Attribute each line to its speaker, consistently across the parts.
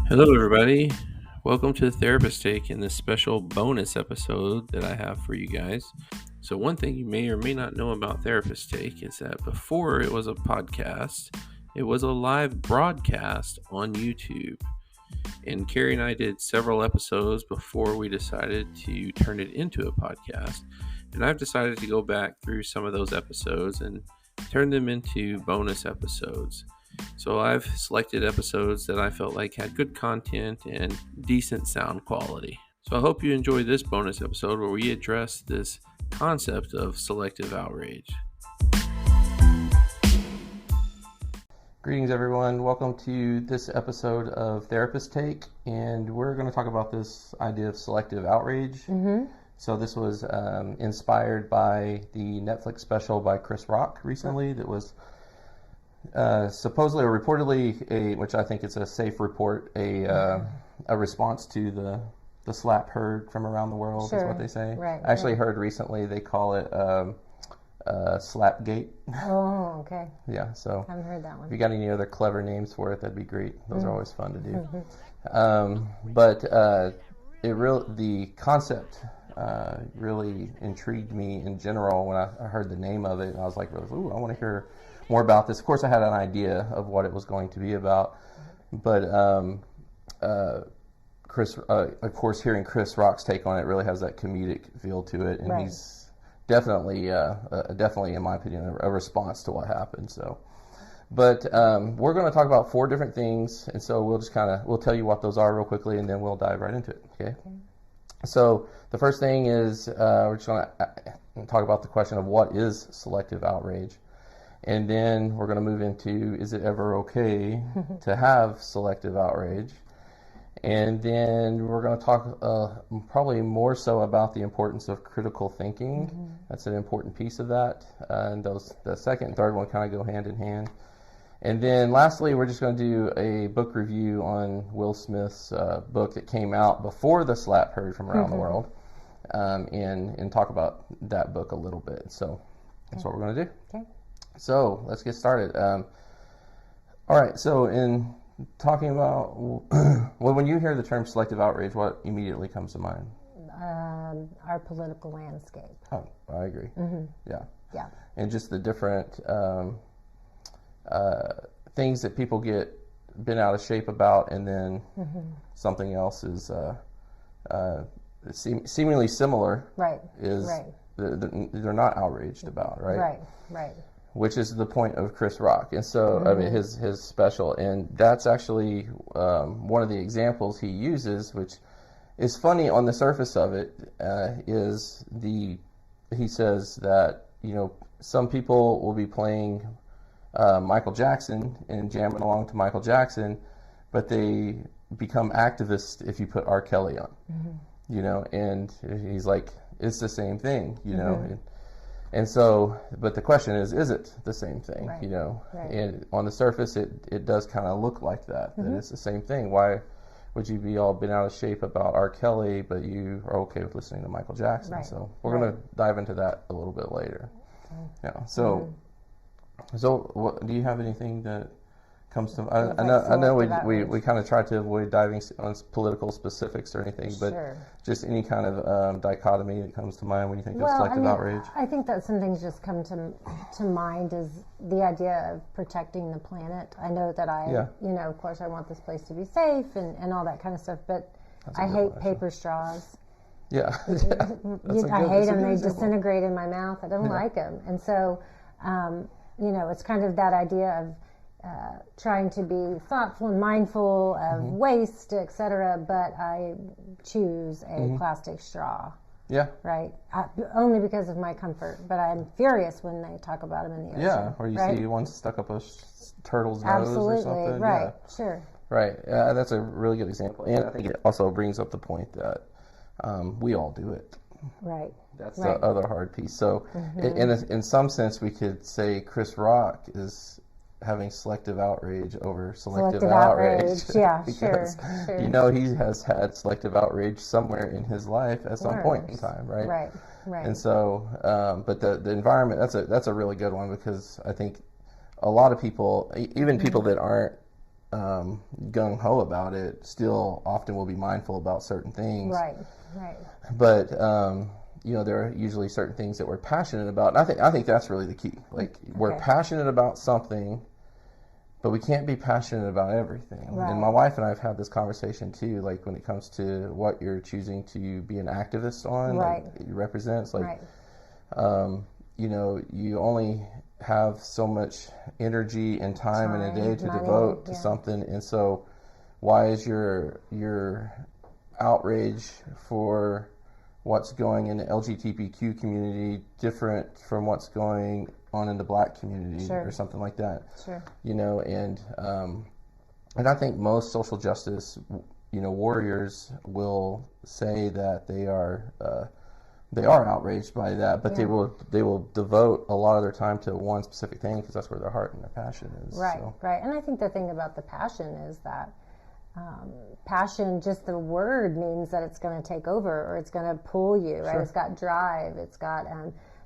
Speaker 1: Hello, everybody. Welcome to Therapist Take in this special bonus episode that I have for you guys. So, one thing you may or may not know about Therapist Take is that before it was a podcast, it was a live broadcast on YouTube. And Carrie and I did several episodes before we decided to turn it into a podcast. And I've decided to go back through some of those episodes and turn them into bonus episodes. So I've selected episodes that I felt like had good content and decent sound quality. So I hope you enjoy this bonus episode where we address this concept of selective outrage. Greetings, everyone. Welcome to this episode of Therapist Take, and we're going to talk about this idea of selective outrage. So this was inspired by the Netflix special by Chris Rock recently that was supposedly or reportedly, which I think it's a safe report, a response to the slap heard from around the world, is what they say.
Speaker 2: Right,
Speaker 1: I actually heard recently they call it Slapgate.
Speaker 2: Oh, okay.
Speaker 1: Yeah, so
Speaker 2: I haven't heard that one.
Speaker 1: if you got any other clever names for it, that'd be great. Those are always fun to do. But the concept really intrigued me in general when I heard the name of it, and I was like, ooh, I want to hear more about this. Of course, I had an idea of what it was going to be about, but of course, hearing Chris Rock's take on it really has that comedic feel to it, and he's definitely, in my opinion, a response to what happened. So, but we're going to talk about 4 different things, and so we'll tell you what those are real quickly, and then we'll dive right into it. Okay. So the first thing is we're just going to talk about the question of what is selective outrage. And then we're going to move into, is it ever okay to have selective outrage? And then we're going to talk probably more so about the importance of critical thinking. That's an important piece of that. And the second and third one kind of go hand in hand. And then lastly, we're just going to do a book review on Will Smith's book that came out before the slap heard from around the world, and talk about that book a little bit. So that's what we're going to do.
Speaker 2: Okay.
Speaker 1: So let's get started. All right. So in talking about, well, when you hear the term selective outrage, what immediately comes to mind?
Speaker 2: Our political landscape.
Speaker 1: Oh, I agree. Yeah.
Speaker 2: Yeah.
Speaker 1: And just the different things that people get bent out of shape about, and then something else is seemingly similar.
Speaker 2: Right.
Speaker 1: They're not outraged about, right?
Speaker 2: Right.
Speaker 1: Which is the point of Chris Rock, and so I mean his special, and that's actually one of the examples he uses, which is funny on the surface of it. He says that some people will be playing Michael Jackson and jamming along to Michael Jackson, but they become activists if you put R. Kelly on, and he's like, it's the same thing, And so, but the question is it the same thing,
Speaker 2: Right.
Speaker 1: And on the surface, it does kind of look like that it's the same thing. Why would you be all bent out of shape about R. Kelly, but you are okay with listening to Michael Jackson?
Speaker 2: Right.
Speaker 1: So we're going to dive into that a little bit later. Yeah. So what, do you have anything that comes to? I know we kind of try to avoid diving on political specifics or anything, but just any kind of dichotomy that comes to mind when you think of selective outrage.
Speaker 2: I think that some things just come to mind is the idea of protecting the planet. I know that of course I want this place to be safe and all that kind of stuff, but I hate paper straws.
Speaker 1: Yeah.
Speaker 2: I hate them. They disintegrate in my mouth. I don't like them. And so, it's kind of that idea of trying to be thoughtful and mindful of waste, etc., but I choose a plastic straw.
Speaker 1: Yeah.
Speaker 2: Right? Only because of my comfort, but I'm furious when they talk about them in the ocean.
Speaker 1: Yeah, or you see one stuck up a turtle's nose or something.
Speaker 2: Right,
Speaker 1: yeah.
Speaker 2: Sure.
Speaker 1: Right, that's a really good example. And I think it also brings up the point that we all do it.
Speaker 2: Right.
Speaker 1: That's the other hard piece. So in some sense, we could say Chris Rock is having selective outrage over selective outrage.
Speaker 2: Yeah,
Speaker 1: because,
Speaker 2: sure.
Speaker 1: He has had selective outrage somewhere in his life at some point in time, right?
Speaker 2: Right.
Speaker 1: And so, but the environment, that's a really good one, because I think a lot of people, even people that aren't gung-ho about it still often will be mindful about certain things.
Speaker 2: Right.
Speaker 1: But there are usually certain things that we're passionate about. And I think that's really the key. Like, we're passionate about something, but we can't be passionate about everything.
Speaker 2: Right.
Speaker 1: And my wife and I have had this conversation too, like when it comes to what you're choosing to be an activist on,
Speaker 2: right.
Speaker 1: like you represent. It's like,
Speaker 2: right.
Speaker 1: You only have so much energy and time in a day to devote to something. And so why is your outrage for what's going in the LGBTQ community different from what's going on in the black community or something like that?
Speaker 2: Sure.
Speaker 1: And I think most social justice, warriors will say that they are outraged by that, but they will devote a lot of their time to one specific thing because that's where their heart and their passion is.
Speaker 2: Right, right. And I think the thing about the passion is that passion, just the word means that it's going to take over or it's going to pull you, right? Sure. It's got drive. It's got,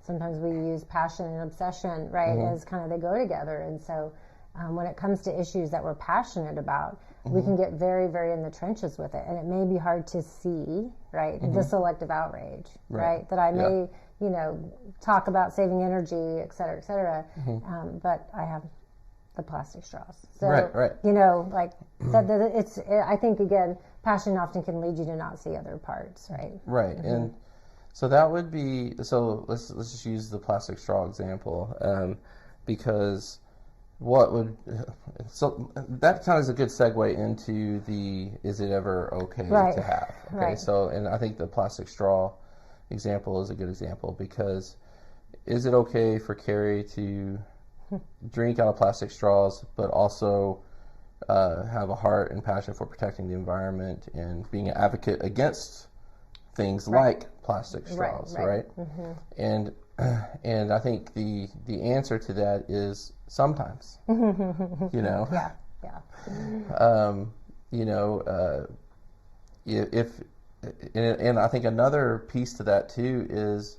Speaker 2: sometimes we use passion and obsession, right, as kind of they go together. And so when it comes to issues that we're passionate about, we can get very, very in the trenches with it. And it may be hard to see, right, the selective outrage, right? That I may, talk about saving energy, et cetera, but I have the plastic straws. So,
Speaker 1: right.
Speaker 2: It's, I think, again, passion often can lead you to not see other parts, right?
Speaker 1: Right. And so that would be, so let's just use the plastic straw example, because so that kind of is a good segue into is it ever okay to have? Okay.
Speaker 2: Right.
Speaker 1: So, and I think the plastic straw example is a good example because is it okay for Carrie to drink out of plastic straws, but also have a heart and passion for protecting the environment and being an advocate against things like plastic straws, right? And I think the answer to that is sometimes, if and I think another piece to that too is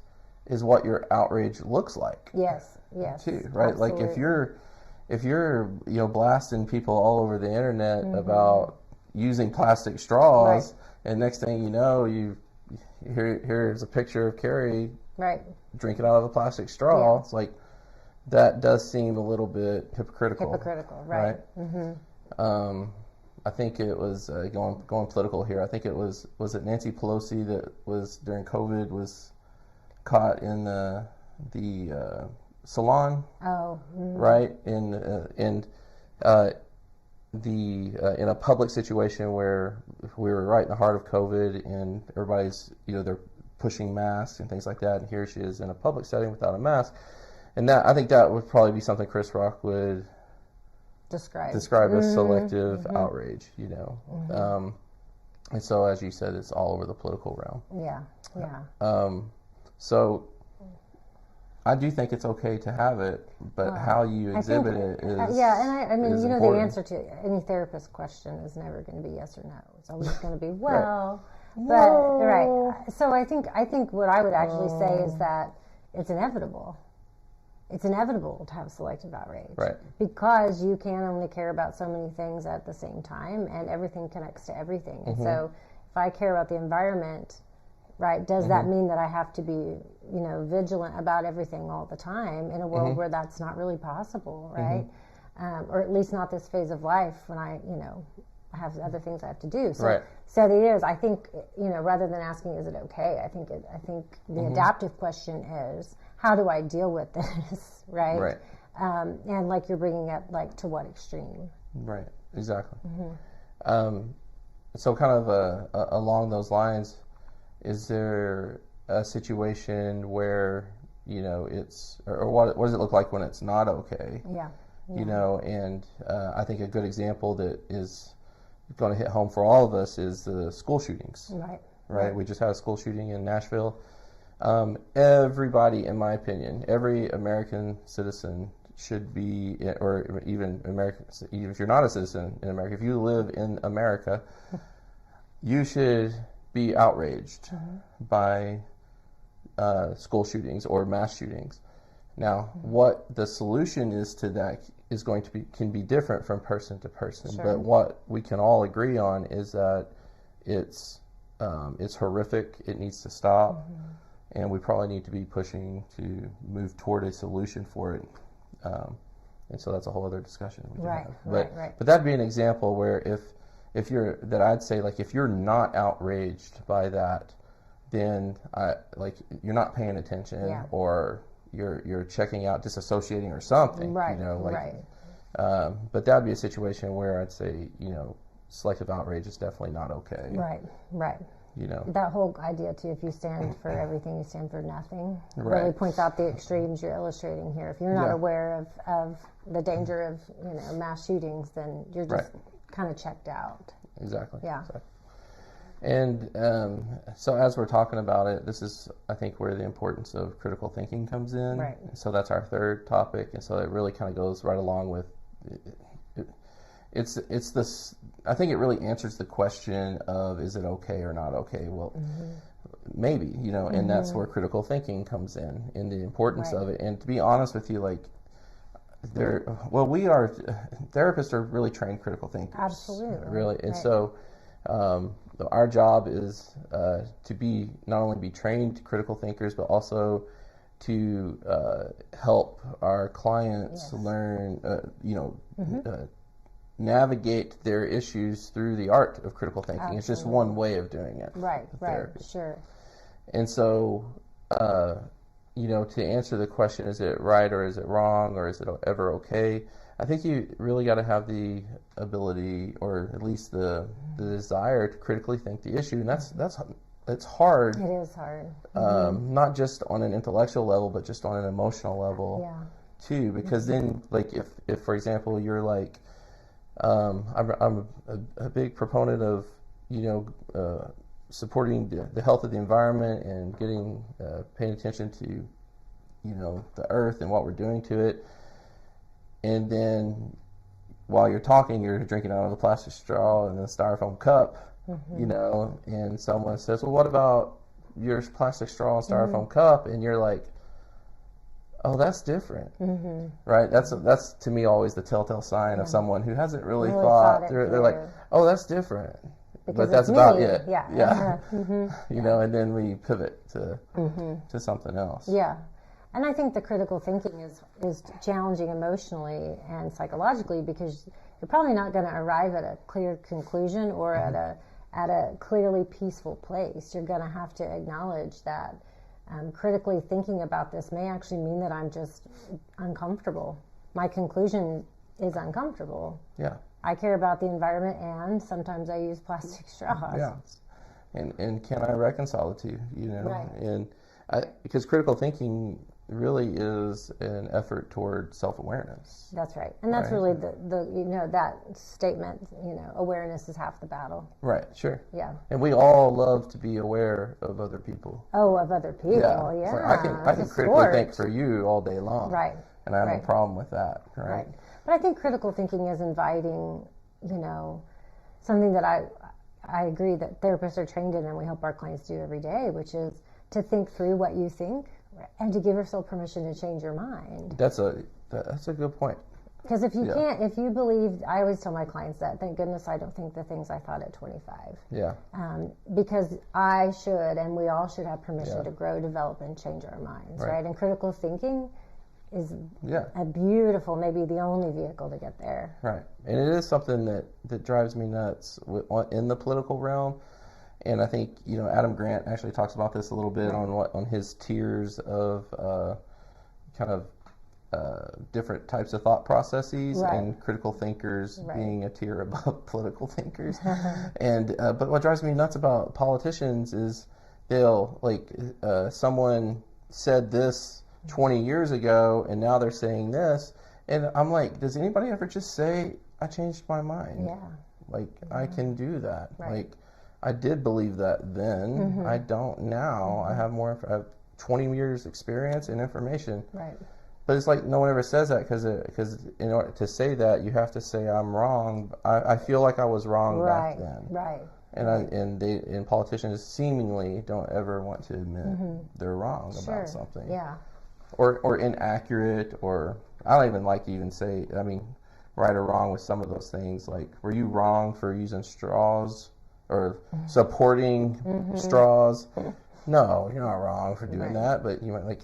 Speaker 1: what your outrage looks like.
Speaker 2: Yes,
Speaker 1: too, right?
Speaker 2: Absolutely.
Speaker 1: Like if you're blasting people all over the internet about using plastic straws, and next thing you know, here's a picture of Carrie drinking out of a plastic straw. It's like that does seem a little bit hypocritical.
Speaker 2: Right?
Speaker 1: I think it was going political here. I think it was it Nancy Pelosi that was during COVID was caught in the salon. Right, in a public situation where we were right in the heart of COVID and everybody's they're pushing masks and things like that, and here she is in a public setting without a mask, and that I think that would probably be something Chris Rock would describe as selective outrage, and so as you said, it's all over the political realm. So I do think it's okay to have it, but how you exhibit it is
Speaker 2: and I mean, the answer to any therapist question is never going to be yes or no. It's always going to be So I think what I would actually say is that it's inevitable. It's inevitable to have selective outrage, because you can only care about so many things at the same time, and everything connects to everything. And so, if I care about the environment, does that mean that I have to be, vigilant about everything all the time in a world where that's not really possible, right? Or at least not this phase of life when I have other things I have to do. So, so the idea is, I think, rather than asking, is it okay? I think the adaptive question is, how do I deal with this, right? And like you're bringing up, like, to what extreme? Right,
Speaker 1: exactly. So kind of along those lines, is there a situation where, it's, or what does it look like when it's not okay? And I think a good example that is going to hit home for all of us is the school shootings. Right. We just had a school shooting in Nashville. Everybody, in my opinion, every American citizen should be, or even American, even if you're not a citizen in America, if you live in America, you should be outraged by school shootings or mass shootings. Now, what the solution is to that can be different from person to person.
Speaker 2: Sure.
Speaker 1: But what we can all agree on is that it's horrific. It needs to stop, and we probably need to be pushing to move toward a solution for it. And so that's a whole other discussion we can have. But that'd be an example where if you're if you're not outraged by that, then you're not paying attention, or you're checking out, disassociating or something.
Speaker 2: Right.
Speaker 1: But that'd be a situation where I'd say, selective outrage is definitely not okay.
Speaker 2: Right. That whole idea too, if you stand for everything, you stand for nothing, really points out the extremes you're illustrating here. If you're not aware of the danger of mass shootings, then you're just kind of checked out.
Speaker 1: Exactly.
Speaker 2: Yeah.
Speaker 1: Exactly. And so as we're talking about it, this is, I think, where the importance of critical thinking comes in.
Speaker 2: Right.
Speaker 1: So that's our third topic, and so it really kind of goes right along with it's this. I think it really answers the question of, is it okay or not okay? Well, maybe, and that's where critical thinking comes in, and the importance of it. And to be honest with you, therapists are really trained critical thinkers.
Speaker 2: Absolutely.
Speaker 1: Really, and so our job is to not only be trained critical thinkers, but also to help our clients learn, navigate their issues through the art of critical thinking.
Speaker 2: Absolutely.
Speaker 1: It's just one way of doing it.
Speaker 2: Right,
Speaker 1: Therapy.
Speaker 2: Sure.
Speaker 1: And so, to answer the question, is it right or is it wrong or is it ever okay? I think you really got to have the ability, or at least the desire, to critically think the issue, and it's hard.
Speaker 2: It is hard.
Speaker 1: Not just on an intellectual level, but just on an emotional level too. Because then, if for example you're I'm a big proponent of supporting the health of the environment and paying attention to the earth and what we're doing to it. And then while you're talking, you're drinking out of a plastic straw and a styrofoam cup, and someone says, well, what about your plastic straw and styrofoam cup? And you're like, oh, that's different, right? That's to me always the telltale sign of someone who hasn't really thought through it. They're like, oh, that's different,
Speaker 2: because
Speaker 1: but that's about it.
Speaker 2: Yeah.
Speaker 1: And then we pivot to something else.
Speaker 2: Yeah. And I think the critical thinking is challenging emotionally and psychologically, because you're probably not going to arrive at a clear conclusion or at a clearly peaceful place. You're going to have to acknowledge that critically thinking about this may actually mean that I'm just uncomfortable. My conclusion is uncomfortable.
Speaker 1: Yeah.
Speaker 2: I care about the environment, and sometimes I use plastic straws.
Speaker 1: Yeah. And can I reconcile the two?
Speaker 2: Right.
Speaker 1: And because critical thinking really is an effort toward self-awareness.
Speaker 2: That's right. And that's really the that statement, awareness is half the battle.
Speaker 1: Right, sure.
Speaker 2: Yeah.
Speaker 1: And we all love to be aware of other people.
Speaker 2: Oh, of other people, yeah.
Speaker 1: So I can critically think for you all day long.
Speaker 2: Right.
Speaker 1: And I have no problem with that, right?
Speaker 2: But I think critical thinking is inviting, something that I agree that therapists are trained in, and we help our clients do every day, which is to think through what you think and to give yourself permission to change your mind.
Speaker 1: That's a good point.
Speaker 2: Because if you can't, if you believe, I always tell my clients that, thank goodness I don't think the things I thought at 25.
Speaker 1: Yeah.
Speaker 2: Because I should, and we all should have permission to grow, develop, and change our minds, right? And critical thinking is a beautiful, maybe the only vehicle to get there.
Speaker 1: Right. And it is something that drives me nuts in the political realm. And I think, Adam Grant actually talks about this a little bit on his tiers of different types of thought processes, and critical thinkers being a tier above political thinkers. And but what drives me nuts about politicians is they'll someone said this 20 years ago and now they're saying this, and I'm like, does anybody ever just say, I changed my mind?
Speaker 2: Yeah.
Speaker 1: I can do that. I did believe that then. I don't now. I have 20 years experience and information.
Speaker 2: Right.
Speaker 1: But it's like no one ever says that, because in order to say that, you have to say I'm wrong. I feel like I was wrong back then.
Speaker 2: Right.
Speaker 1: And politicians seemingly don't ever want to admit they're wrong about something.
Speaker 2: Yeah.
Speaker 1: or inaccurate, or I don't even like to even say, I mean, right or wrong with some of those things. Like, were you wrong for using straws or supporting straws? No, you're not wrong for doing that, but you might like,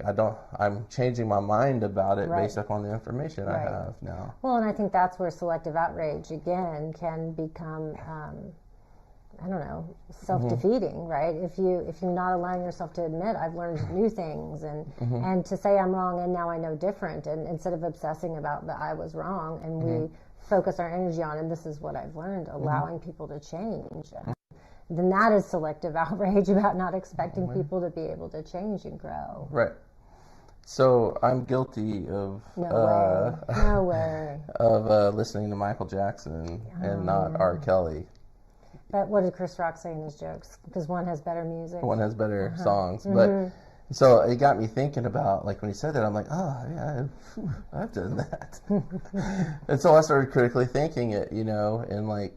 Speaker 1: I'm changing my mind about it based upon the information I have now.
Speaker 2: Well, and I think that's where selective outrage again can become I don't know, self-defeating, right? If you're not allowing yourself to admit, I've learned new things, and to say I'm wrong and now I know different, and instead of obsessing about that I was wrong, and we focus our energy on, and this is what I've learned, allowing people to change, then that is selective outrage about not expecting people to be able to change and grow.
Speaker 1: Right. So I'm guilty of
Speaker 2: no way
Speaker 1: of listening to Michael Jackson and not R. Kelly.
Speaker 2: But what did Chris Rock say in his jokes? Because one has better music.
Speaker 1: One has better songs. But so it got me thinking about, like, when he said that, I'm like, oh, yeah, I've done that. And so I started critically thinking it, and like,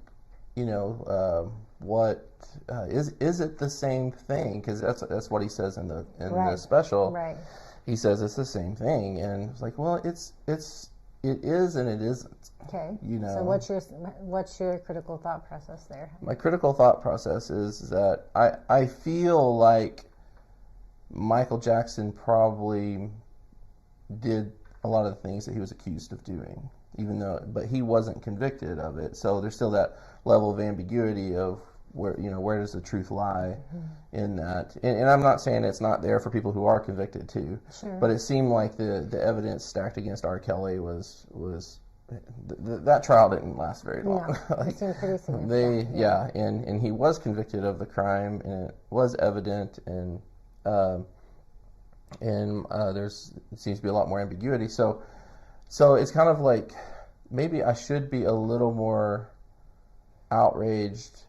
Speaker 1: what is it the same thing? Because that's what he says in the special.
Speaker 2: Right.
Speaker 1: He says it's the same thing, and it's like, well, it is and it isn't.
Speaker 2: Okay. So what's your critical thought process there?
Speaker 1: My critical thought process is that I feel like Michael Jackson probably did a lot of the things that he was accused of doing, but he wasn't convicted of it. So there's still that level of ambiguity of where does the truth lie in that? And I'm not saying it's not there for people who are convicted too. Sure. But it seemed like the evidence stacked against R. Kelly was that trial didn't last very long.
Speaker 2: No, it seemed pretty significant.
Speaker 1: And he was convicted of the crime, and it was evident, and there seems to be a lot more ambiguity. So it's kind of like maybe I should be a little more outraged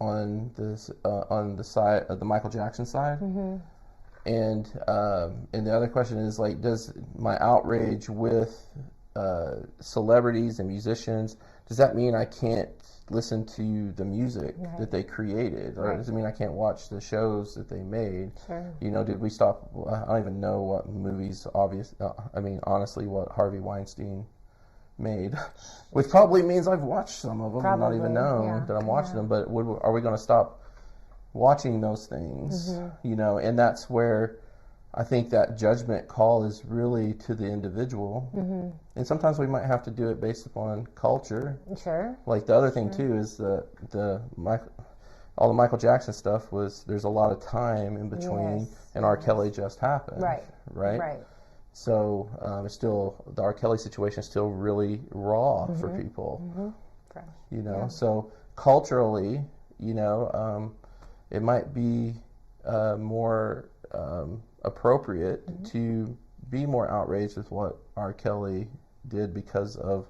Speaker 1: on the side of the Michael Jackson side, and the other question is, like, does my outrage with celebrities and musicians, does that mean I can't listen to the music that they created, or does it mean I can't watch the shows that they made?
Speaker 2: Sure.
Speaker 1: Did we stop? I don't even know what movies. Honestly, what Harvey Weinstein made, which probably means I've watched some of them and not even know that I'm watching them. But are we going to stop watching those things? And that's where I think that judgment call is really to the individual, and sometimes we might have to do it based upon culture.
Speaker 2: Sure.
Speaker 1: Like the other thing too is all the Michael Jackson stuff there's a lot of time in between, and R. Kelly just happened. Right. So it's still, the R. Kelly situation is still really raw for people. Fresh. So culturally, it might be more appropriate to be more outraged with what R. Kelly did, because of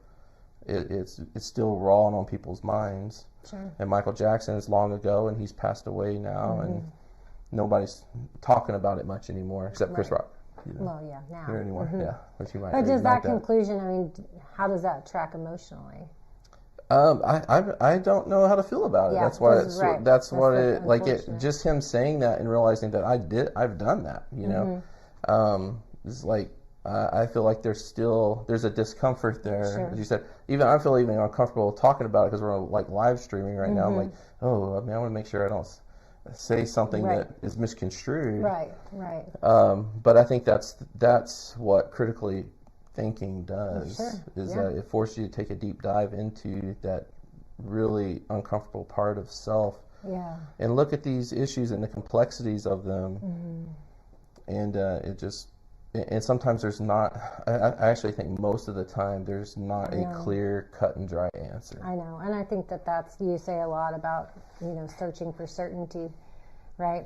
Speaker 1: it's still raw on people's minds.
Speaker 2: Sure.
Speaker 1: And Michael Jackson is long ago, and he's passed away now, and nobody's talking about it much anymore, except Chris Rock.
Speaker 2: Well, yeah, now.
Speaker 1: Here anymore, which you might.
Speaker 2: But does that conclusion? I mean, how does that track emotionally?
Speaker 1: I don't know how to feel about it. That's why just him saying that and realizing that I've done that. It's like I feel like there's a discomfort there. Sure. As you said, I feel even uncomfortable talking about it because we're like live streaming right now. I'm like, I want to make sure I don't say something that is misconstrued. Right. But I think that's what critically thinking does, that it forces you to take a deep dive into that really uncomfortable part of self, and look at these issues and the complexities of them, and sometimes there's not, I actually think most of the time there's not a clear, cut and dry answer.
Speaker 2: I know, and I think that's, you say a lot about, searching for certainty, right?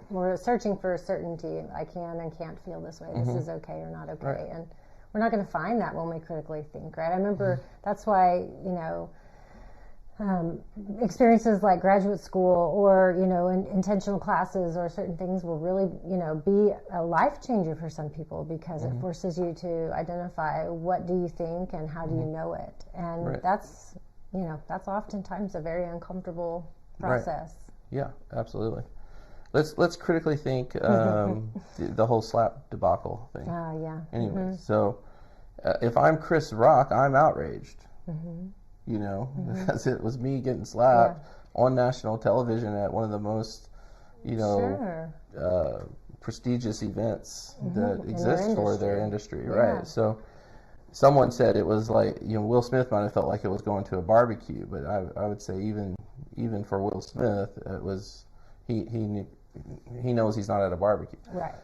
Speaker 2: We're searching for certainty. I can and can't feel this way. This is okay or not okay. And we're not going to find that when we critically think, right? I remember that's why, experiences like graduate school or, intentional classes or certain things will really, be a life changer for some people, because it forces you to identify what do you think and how do you know it. And that's oftentimes a very uncomfortable process.
Speaker 1: Right. Yeah, absolutely. let's critically think the whole slap debacle thing.
Speaker 2: Oh, yeah.
Speaker 1: Anyway, so if I'm Chris Rock, I'm outraged. You know, because it was me getting slapped on national television at one of the most, you know, prestigious events that exist for their industry, right? So someone said it was like, you know, Will Smith might have felt like it was going to a barbecue, but I would say even for Will Smith, it was he knows he's not at a barbecue. Right.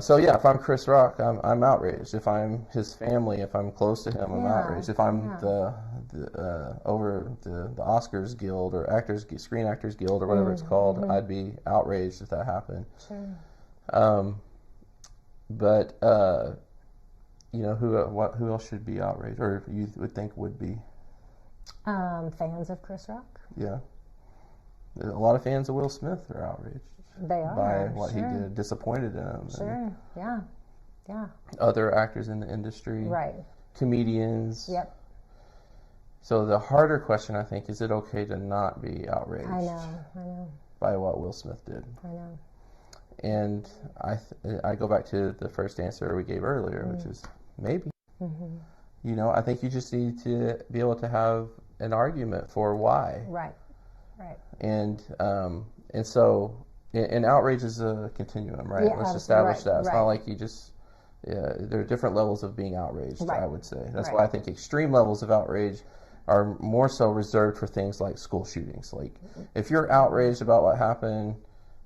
Speaker 1: So yeah, if I'm Chris Rock, I'm outraged. If I'm his family, if I'm close to him, I'm outraged. If I'm over the Oscars Guild or Screen Actors Guild or whatever it's called, I'd be outraged if that happened. Sure. But you know, who else should be outraged, or you would think would be?
Speaker 2: Fans of Chris Rock.
Speaker 1: Yeah. A lot of fans of Will Smith are outraged.
Speaker 2: They are.
Speaker 1: By what he did, disappointed in him.
Speaker 2: Sure, yeah.
Speaker 1: Other actors in the industry.
Speaker 2: Right.
Speaker 1: Comedians.
Speaker 2: Yep.
Speaker 1: So the harder question, I think, is it okay to not be outraged?
Speaker 2: I know.
Speaker 1: By what Will Smith did.
Speaker 2: I know.
Speaker 1: And I go back to the first answer we gave earlier, which is maybe. You know, I think you just need to be able to have an argument for why.
Speaker 2: Right.
Speaker 1: And so, and outrage is a continuum, right?
Speaker 2: Yeah,
Speaker 1: Let's establish that. It's not like you just, there are different levels of being outraged, I would say. That's why I think extreme levels of outrage are more so reserved for things like school shootings. Like, if you're outraged about what happened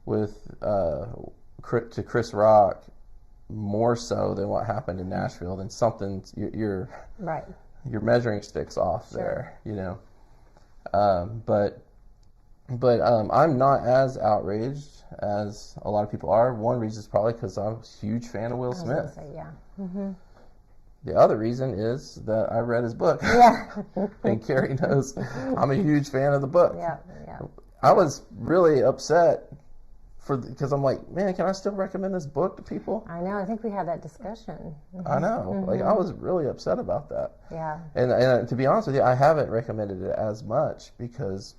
Speaker 1: with to Chris Rock more so than what happened in Nashville, then something your measuring sticks off there, you know. But I'm not as outraged as a lot of people are. One reason is probably because I'm a huge fan of Will Smith. The other reason is that I read his book. And Carrie knows I'm a huge fan of the book. I was really upset because I'm like, man, can I still recommend this book to people?
Speaker 2: I know. I think we had that discussion.
Speaker 1: I know. Like, I was really upset about that.
Speaker 2: Yeah.
Speaker 1: And to be honest with you, I haven't recommended it as much because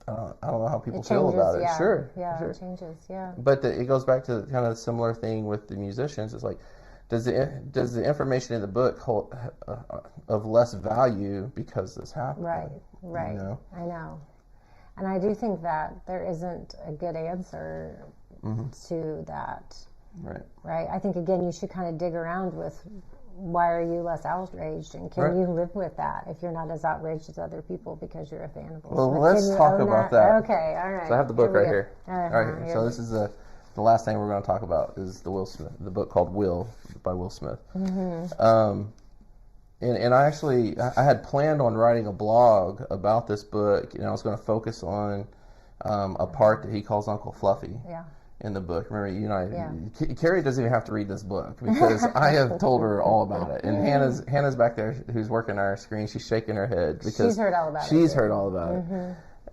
Speaker 1: I don't know how people feel about it. Sure.
Speaker 2: It changes. Yeah.
Speaker 1: But it goes back to kind of a similar thing with the musicians. It's like, does the information in the book hold of less value because this happened?
Speaker 2: Right. You know? I know. And I do think that there isn't a good answer to that. Right. I think, again, you should kind of dig around with why are you less outraged, and can you live with that if you're not as outraged as other people because you're a fan of Will Smith?
Speaker 1: Well, let's talk about that.
Speaker 2: Okay, all right.
Speaker 1: So I have the book right here. So this is the last thing we're going to talk about is the book called Will by Will Smith. And I actually had planned on writing a blog about this book, and I was going to focus on a part that he calls Uncle Fluffy. In the book. Remember, you know, Carrie doesn't even have to read this book because I have told her all about it. And Hannah's back there, who's working our screen. She's shaking her head because she's heard all about it. She's heard all about it.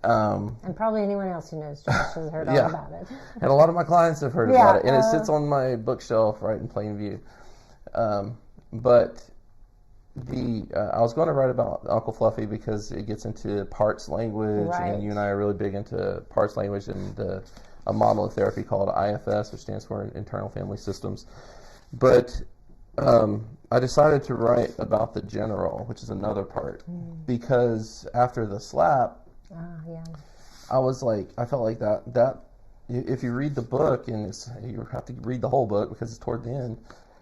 Speaker 2: And probably anyone else who knows Josh has heard all about it.
Speaker 1: And a lot of my clients have heard about it, and it sits on my bookshelf right in plain view. But I was going to write about Uncle Fluffy because it gets into parts language, and you and I are really big into parts language and a model of therapy called IFS, which stands for Internal Family Systems. But I decided to write about the general, which is another part, because after the slap, I was like, I felt like that if you read the book, and you have to read the whole book because it's toward the end,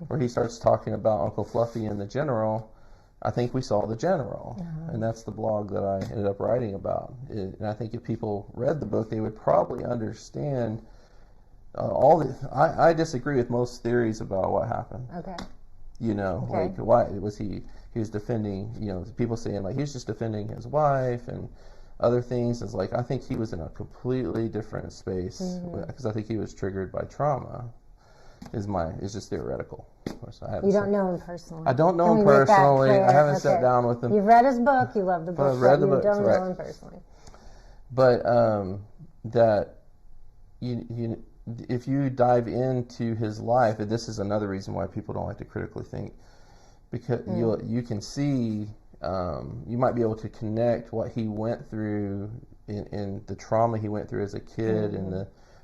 Speaker 1: where he starts talking about Uncle Fluffy and the general, I think we saw the general, and that's the blog that I ended up writing about. And I think if people read the book, they would probably understand I disagree with most theories about what happened. You know, like why was he was defending, you know, people saying like he was just defending his wife and other things. It's like I think he was in a completely different space because I think he was triggered by trauma. Is just theoretical.
Speaker 2: You don't know him personally.
Speaker 1: I don't know him personally. I haven't sat down with him.
Speaker 2: You've read his book. You love the book.
Speaker 1: I've read the
Speaker 2: book. You don't know him personally.
Speaker 1: But that you if you dive into his life, and this is another reason why people don't like to critically think, because you can see you might be able to connect what he went through in the trauma he went through as a kid and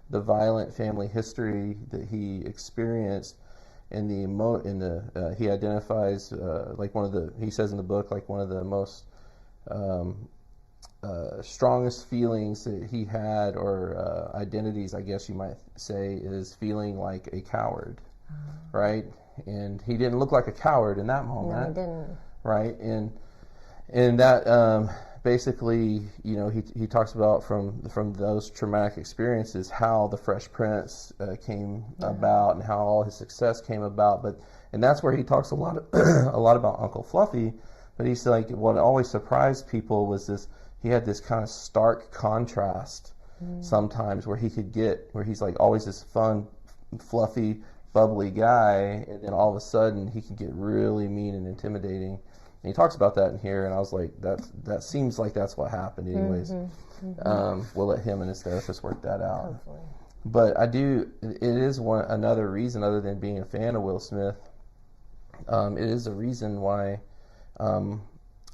Speaker 1: the the violent family history that he experienced, and he identifies like he says in the book, like one of the most strongest feelings that he had, or identities, I guess you might say, is feeling like a coward, right? And he didn't look like a coward in that moment.
Speaker 2: No, he didn't.
Speaker 1: Right, and that basically, he talks about from those traumatic experiences how the Fresh Prince came about, and how all his success came about. And that's where he talks a lot about Uncle Fluffy. But he's like, what always surprised people was he had this kind of stark contrast sometimes, where he's like always this fun, fluffy, bubbly guy, and then all of a sudden he can get really mean and intimidating. And he talks about that in here, and I was like, that seems like that's what happened anyways. We'll let him and his therapist work that out.
Speaker 2: Hopefully.
Speaker 1: But it is another reason, other than being a fan of Will Smith, it is a reason why I'm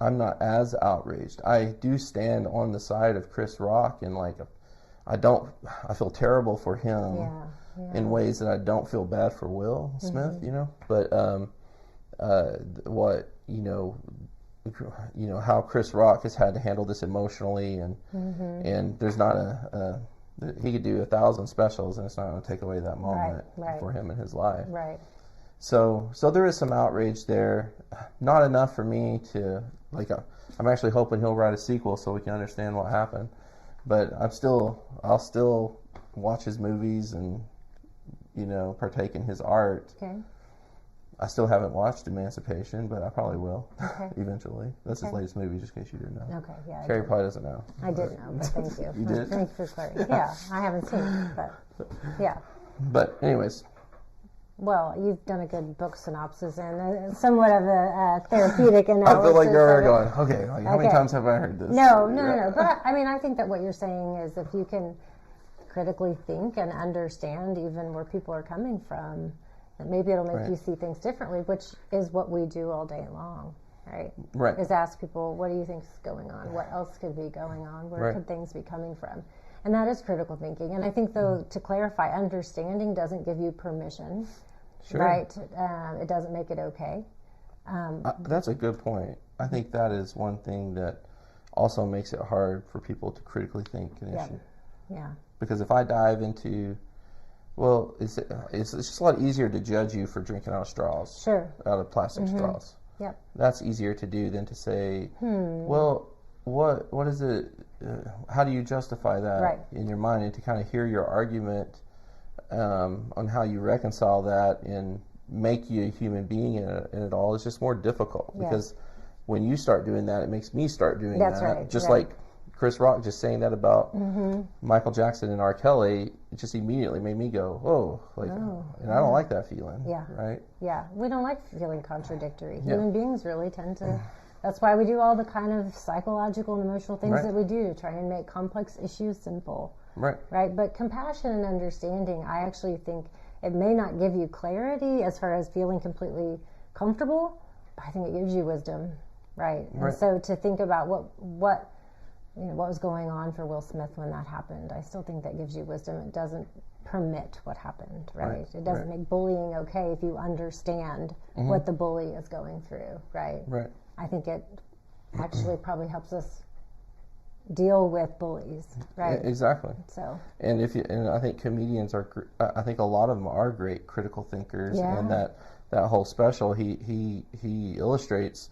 Speaker 1: not as outraged. I do stand on the side of Chris Rock, and like, I feel terrible for him in ways that I don't feel bad for Will Smith, But how Chris Rock has had to handle this emotionally, and there's not he could do 1,000 specials, and it's not going to take away that moment for him in his life.
Speaker 2: Right.
Speaker 1: So there is some outrage there. Not enough for me to I'm actually hoping he'll write a sequel so we can understand what happened. But I'll still watch his movies and partake in his art.
Speaker 2: Okay.
Speaker 1: I still haven't watched Emancipation, but I probably will eventually. That's his latest movie, just in case you didn't know.
Speaker 2: Okay, yeah.
Speaker 1: Carrie probably doesn't know.
Speaker 2: I did know, but thank you.
Speaker 1: You did?
Speaker 2: Thanks for clarity. Yeah, I haven't seen it, but yeah.
Speaker 1: But anyways.
Speaker 2: Well, you've done a good book synopsis and somewhat of a therapeutic analysis.
Speaker 1: I feel like you're going, okay, how many times have I heard this?
Speaker 2: No. But I think that what you're saying is, if you can critically think and understand even where people are coming from, that maybe it'll make you see things differently, which is what we do all day long, right?
Speaker 1: Right.
Speaker 2: Is ask people, what do you think is going on? What else could be going on? Where could things be coming from? And that is critical thinking. And I think, though, to clarify, understanding doesn't give you permission, right? It doesn't make it okay.
Speaker 1: That's a good point. I think that is one thing that also makes it hard for people to critically think an issue.
Speaker 2: Yeah.
Speaker 1: Because if I dive into, it's just a lot easier to judge you for drinking out of straws.
Speaker 2: Sure.
Speaker 1: Out of plastic straws.
Speaker 2: Yep.
Speaker 1: That's easier to do than to say, well, what is it? How do you justify that in your mind, and to kind of hear your argument on how you reconcile that and make you a human being in it all is just more difficult, because when you start doing that, it makes me start doing that.
Speaker 2: Right.
Speaker 1: Just like Chris Rock just saying that about Michael Jackson and R. Kelly, it just immediately made me go, and I don't like that feeling.
Speaker 2: Yeah.
Speaker 1: Right?
Speaker 2: Yeah. We don't like feeling contradictory. Human beings really tend to. That's why we do all the kind of psychological and emotional things that we do to try and make complex issues simple. Right. But compassion and understanding, I actually think it may not give you clarity as far as feeling completely comfortable, but I think it gives you wisdom. Right. And so to think about what was going on for Will Smith when that happened, I still think that gives you wisdom. It doesn't permit what happened, right? It doesn't make bullying okay if you understand what the bully is going through, right? I think it actually probably helps us deal with bullies, right?
Speaker 1: Exactly.
Speaker 2: So,
Speaker 1: and I think comedians I think a lot of them are great critical thinkers, and that whole special he illustrates.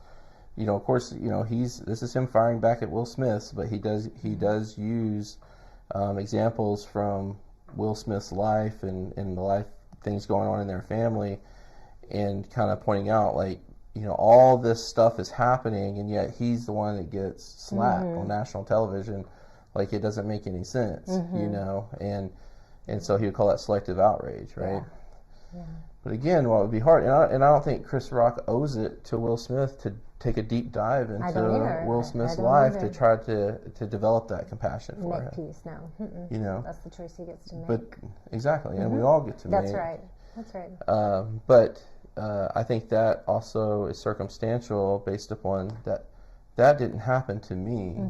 Speaker 1: Of course, this is him firing back at Will Smith, but he does use examples from Will Smith's life and the life things going on in their family, and kind of pointing out, like, all this stuff is happening, and yet he's the one that gets slapped on national television. Like, it doesn't make any sense, and so he would call that selective outrage, right? Yeah. But again, what would be hard, and I don't think Chris Rock owes it to Will Smith to take a deep dive into Will Smith's life to try to develop that compassion for him.
Speaker 2: Make peace, no. That's the choice he gets to make.
Speaker 1: But exactly, and we all get to make.
Speaker 2: That's right.
Speaker 1: But I think that also is circumstantial, based upon that didn't happen to me,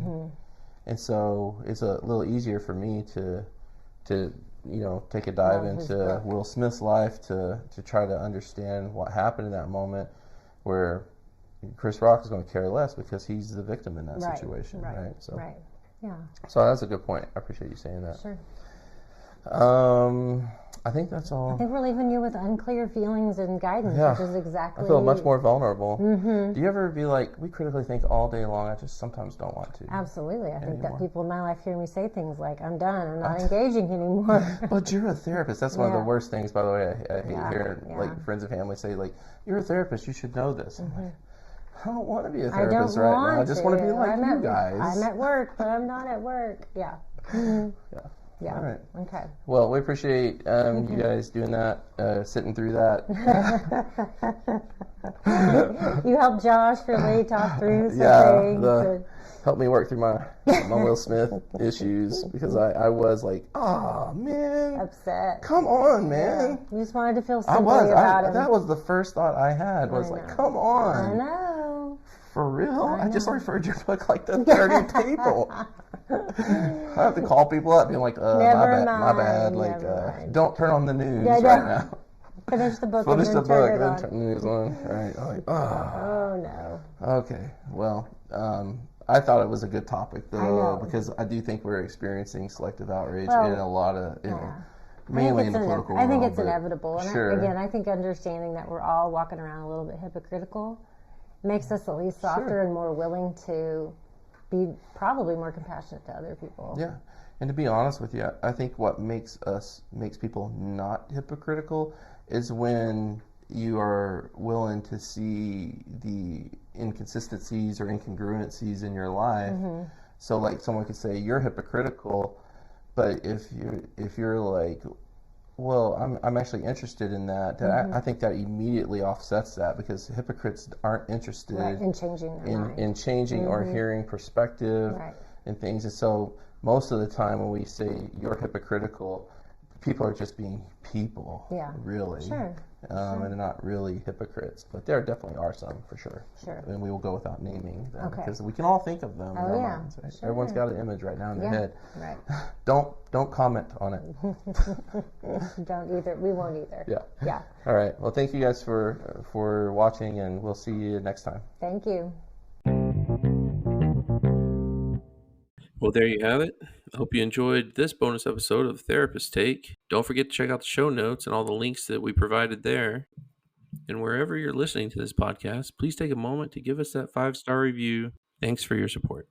Speaker 1: and so it's a little easier for me to take a dive
Speaker 2: Love his
Speaker 1: into
Speaker 2: book.
Speaker 1: Will Smith's life to try to understand what happened in that moment, where Chris Rock is going to care less because he's the victim in that situation, right? So,
Speaker 2: right, yeah.
Speaker 1: So that's a good point. I appreciate you saying that.
Speaker 2: Sure.
Speaker 1: I think that's all.
Speaker 2: I think we're leaving you with unclear feelings and guidance, which is exactly.
Speaker 1: I feel much more vulnerable. Mm-hmm. Do you ever be like, we critically think all day long, I just sometimes don't want to?
Speaker 2: Absolutely. I think that people in my life hear me say things like, I'm done, I'm not engaging anymore.
Speaker 1: But you're a therapist. That's one of the worst things, by the way. I hate hearing like friends and family say, like, you're a therapist, you should know this. I'm like, I don't want to be a therapist right now. I just want to be like you guys.
Speaker 2: I'm at work, but I'm not at work. Yeah. Mm-hmm. Yeah.
Speaker 1: All right.
Speaker 2: Okay.
Speaker 1: Well, we appreciate you guys doing that, sitting through that.
Speaker 2: You helped Josh really talk through some things.
Speaker 1: Helped me work through my Will Smith issues, because I was like, oh man,
Speaker 2: upset.
Speaker 1: Come on, man.
Speaker 2: You just wanted to feel sympathy about him.
Speaker 1: That was the first thought I had. Was like, come on.
Speaker 2: I know.
Speaker 1: For real? I just referred your book like to 30 people. I have to call people up being like, my bad. Like, don't turn on the news right now.
Speaker 2: Finish the book.
Speaker 1: Finish the book, then turn the news on. Right? I'm like,
Speaker 2: oh no.
Speaker 1: Okay. Well, I thought it was a good topic though, because I do think we're experiencing selective outrage in a lot of, mainly in the political world.
Speaker 2: I think it's inevitable. And again, I think understanding that we're all walking around a little bit hypocritical makes us at least softer and more willing to be probably more compassionate to other people.
Speaker 1: Yeah. And to be honest with you, I think what makes people not hypocritical is when you are willing to see the inconsistencies or incongruencies in your life. Mm-hmm. So like someone could say you're hypocritical, but if you're like, well, I'm actually interested in that. I think that immediately offsets that, because hypocrites aren't interested
Speaker 2: in changing
Speaker 1: in changing or hearing perspective and things. And so most of the time when we say you're hypocritical, people are just being people, really. Sure. And they're not really hypocrites, but there definitely are some, for sure. Sure. And we will go without naming them, because we can all think of them in our minds. Right? Sure. Everyone's got an image right now in their head. Right. Don't comment on it.
Speaker 2: Don't either. We won't either. Yeah.
Speaker 1: All right. Well, thank you guys for watching, and we'll see you next time.
Speaker 2: Thank you.
Speaker 3: Well, there you have it. I hope you enjoyed this bonus episode of Therapist Take. Don't forget to check out the show notes and all the links that we provided there. And wherever you're listening to this podcast, please take a moment to give us that 5-star review. Thanks for your support.